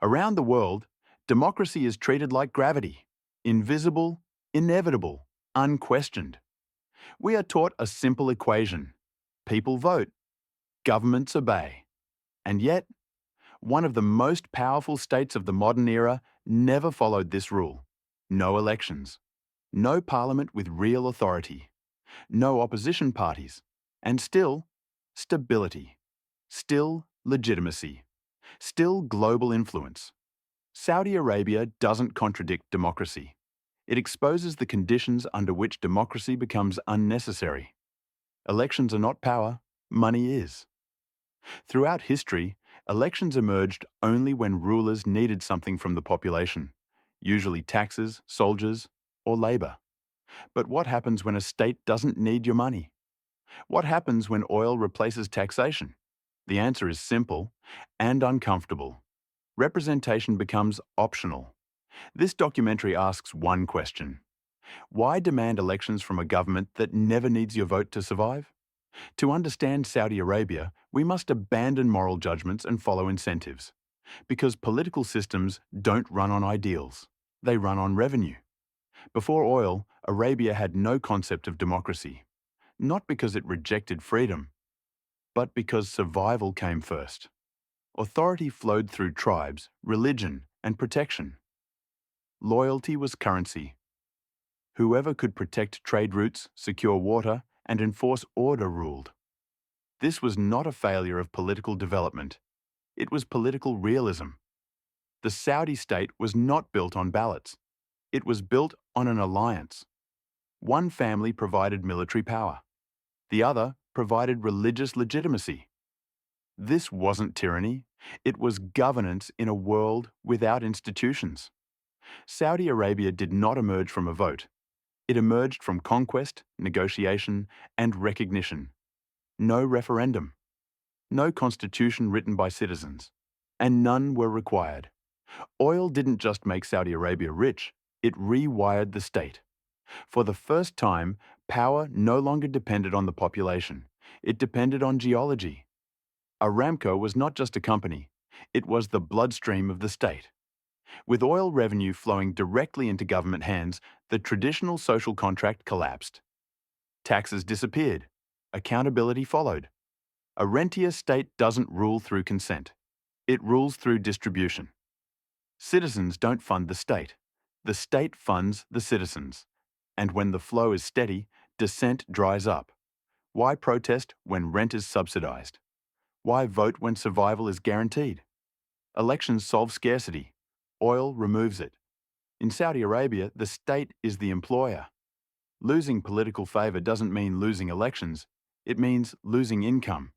Around the world, democracy is treated like gravity, invisible, inevitable, unquestioned. We are taught a simple equation. People vote, governments obey. And yet, one of the most powerful states of the modern era never followed this rule. No elections, no parliament with real authority, no opposition parties, and still, stability, still legitimacy, still global influence. Saudi Arabia doesn't contradict democracy. It exposes the conditions under which democracy becomes unnecessary. Elections are not power, money is. Throughout history, elections emerged only when rulers needed something from the population, usually taxes, soldiers, or labour. But what happens when a state doesn't need your money? What happens when oil replaces taxation? The answer is simple and uncomfortable. Representation becomes optional. This documentary asks one question. Why demand elections from a government that never needs your vote to survive? To understand Saudi Arabia, we must abandon moral judgments and follow incentives. Because political systems don't run on ideals. They run on revenue. Before oil, Arabia had no concept of democracy. Not because it rejected freedom, but because survival came first. Authority flowed through tribes, religion, and protection. Loyalty was currency. Whoever could protect trade routes, secure water, and enforce order ruled. This was not a failure of political development. It was political realism. The Saudi state was not built on ballots. It was built on an alliance. One family provided military power. The other provided religious legitimacy. This wasn't tyranny. It was governance in a world without institutions. Saudi Arabia did not emerge from a vote. It emerged from conquest, negotiation, and recognition. No referendum. No constitution written by citizens. And none were required. Oil didn't just make Saudi Arabia rich, it rewired the state. For the first time, power no longer depended on the population. It depended on geology. Aramco was not just a company, it was the bloodstream of the state. With oil revenue flowing directly into government hands, the traditional social contract collapsed. Taxes disappeared. Accountability followed. A rentier state doesn't rule through consent. It rules through distribution. Citizens don't fund the state. The state funds the citizens. And when the flow is steady, dissent dries up. Why protest when rent is subsidized? Why vote when survival is guaranteed? Elections solve scarcity. Oil removes it. In Saudi Arabia, the state is the employer. Losing political favor doesn't mean losing elections. It means losing income.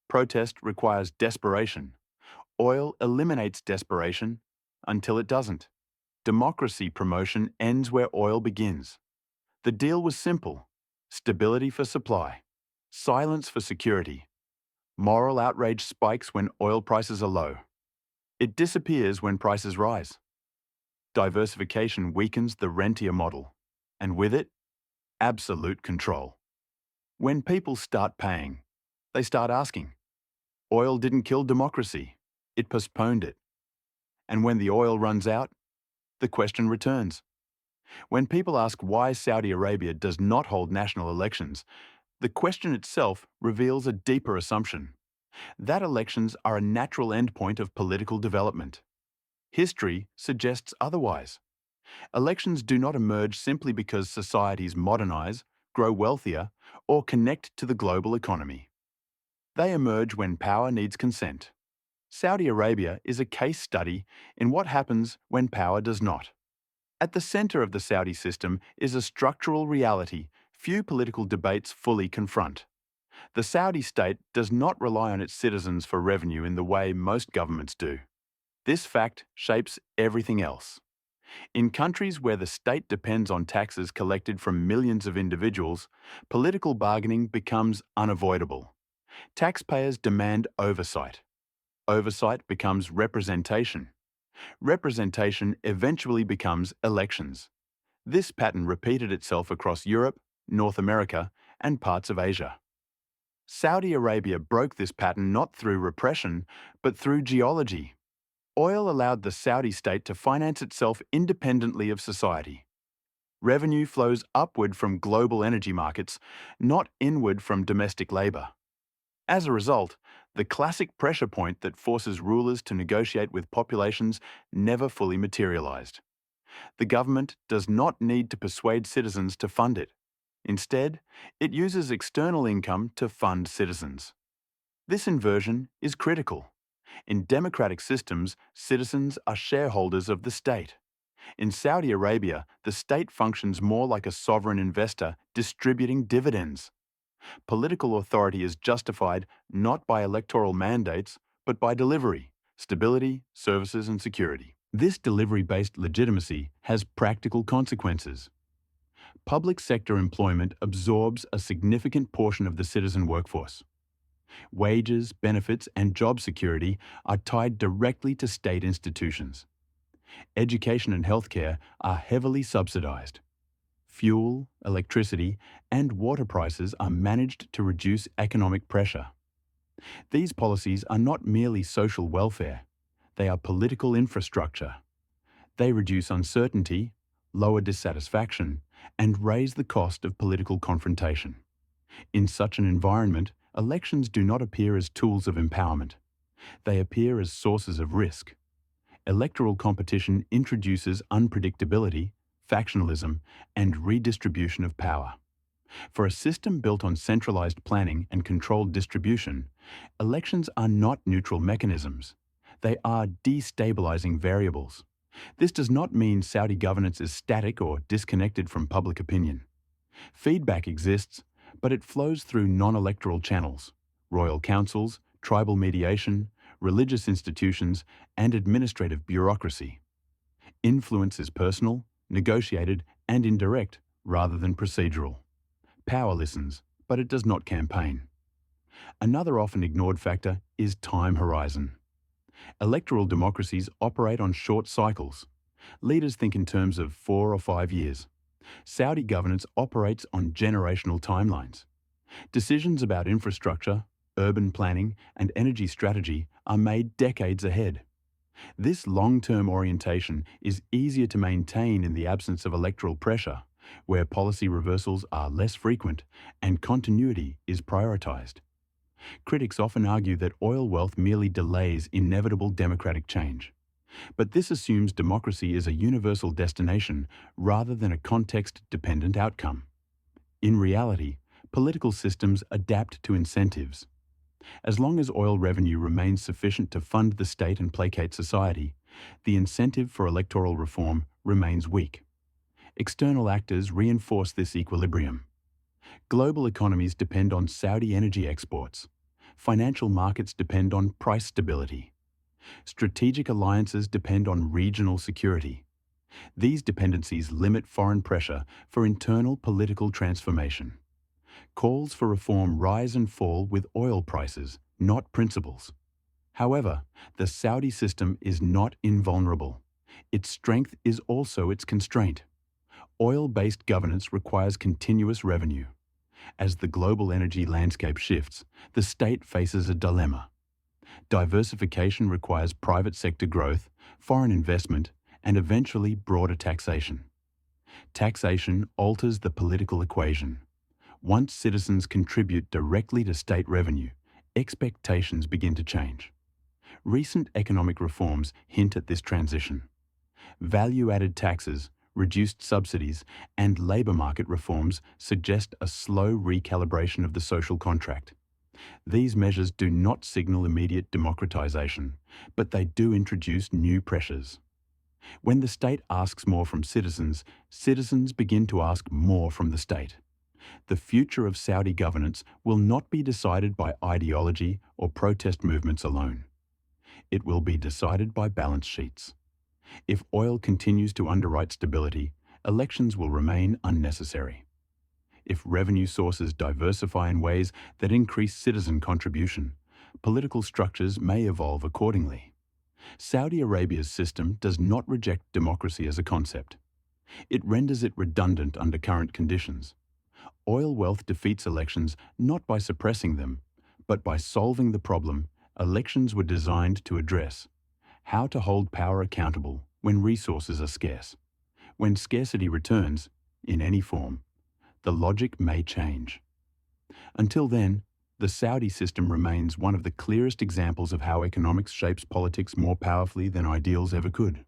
Protest requires desperation. Oil eliminates desperation until it doesn't. Democracy promotion ends where oil begins. The deal was simple. Stability for supply. Silence for security. Moral outrage spikes when oil prices are low. It disappears when prices rise. Diversification weakens the rentier model, and with it, absolute control. When people start paying, they start asking. Oil didn't kill democracy, it postponed it. And when the oil runs out, the question returns. When people ask why Saudi Arabia does not hold national elections, the question itself reveals a deeper assumption. That elections are a natural endpoint of political development. History suggests otherwise. Elections do not emerge simply because societies modernize, grow wealthier, or connect to the global economy. They emerge when power needs consent. Saudi Arabia is a case study in what happens when power does not. At the center of the Saudi system is a structural reality few political debates fully confront. The Saudi state does not rely on its citizens for revenue in the way most governments do. This fact shapes everything else. In countries where the state depends on taxes collected from millions of individuals, political bargaining becomes unavoidable. Taxpayers demand oversight. Oversight becomes representation. Representation eventually becomes elections. This pattern repeated itself across Europe, North America, and parts of Asia. Saudi Arabia broke this pattern not through repression, but through geology. Oil allowed the Saudi state to finance itself independently of society. Revenue flows upward from global energy markets, not inward from domestic labour. As a result, the classic pressure point that forces rulers to negotiate with populations never fully materialised. The government does not need to persuade citizens to fund it. Instead, it uses external income to fund citizens. This inversion is critical. In democratic systems, citizens are shareholders of the state. In Saudi Arabia, the state functions more like a sovereign investor distributing dividends. Political authority is justified not by electoral mandates, but by delivery, stability, services, and security. This delivery-based legitimacy has practical consequences. Public sector employment absorbs a significant portion of the citizen workforce. Wages, benefits, and job security are tied directly to state institutions. Education and healthcare are heavily subsidized. Fuel, electricity, and water prices are managed to reduce economic pressure. These policies are not merely social welfare, they are political infrastructure. They reduce uncertainty, lower dissatisfaction, and raise the cost of political confrontation. In such an environment, elections do not appear as tools of empowerment. They appear as sources of risk. Electoral competition introduces unpredictability, factionalism, and redistribution of power. For a system built on centralized planning and controlled distribution, elections are not neutral mechanisms. They are destabilizing variables. This does not mean Saudi governance is static or disconnected from public opinion. Feedback exists, but it flows through non-electoral channels, royal councils, tribal mediation, religious institutions, and administrative bureaucracy. Influence is personal, negotiated, and indirect rather than procedural. Power listens, but it does not campaign. Another often ignored factor is time horizon. Electoral democracies operate on short cycles. Leaders think in terms of 4 or 5 years. Saudi governance operates on generational timelines. Decisions about infrastructure, urban planning, and energy strategy are made decades ahead. This long-term orientation is easier to maintain in the absence of electoral pressure, where policy reversals are less frequent and continuity is prioritized. Critics often argue that oil wealth merely delays inevitable democratic change. But this assumes democracy is a universal destination rather than a context-dependent outcome. In reality, political systems adapt to incentives. As long as oil revenue remains sufficient to fund the state and placate society, the incentive for electoral reform remains weak. External actors reinforce this equilibrium. Global economies depend on Saudi energy exports. Financial markets depend on price stability. Strategic alliances depend on regional security. These dependencies limit foreign pressure for internal political transformation. Calls for reform rise and fall with oil prices, not principles. However, the Saudi system is not invulnerable. Its strength is also its constraint. Oil-based governance requires continuous revenue. As the global energy landscape shifts, the state faces a dilemma. Diversification requires private sector growth, foreign investment, and eventually broader taxation. Taxation alters the political equation. Once citizens contribute directly to state revenue, expectations begin to change. Recent economic reforms hint at this transition. Value-added taxes, reduced subsidies, and labour market reforms suggest a slow recalibration of the social contract. These measures do not signal immediate democratisation, but they do introduce new pressures. When the state asks more from citizens, citizens begin to ask more from the state. The future of Saudi governance will not be decided by ideology or protest movements alone. It will be decided by balance sheets. If oil continues to underwrite stability, elections will remain unnecessary. If revenue sources diversify in ways that increase citizen contribution, political structures may evolve accordingly. Saudi Arabia's system does not reject democracy as a concept. It renders it redundant under current conditions. Oil wealth defeats elections not by suppressing them, but by solving the problem elections were designed to address: how to hold power accountable when resources are scarce. When scarcity returns, in any form, the logic may change. Until then, the Saudi system remains one of the clearest examples of how economics shapes politics more powerfully than ideals ever could.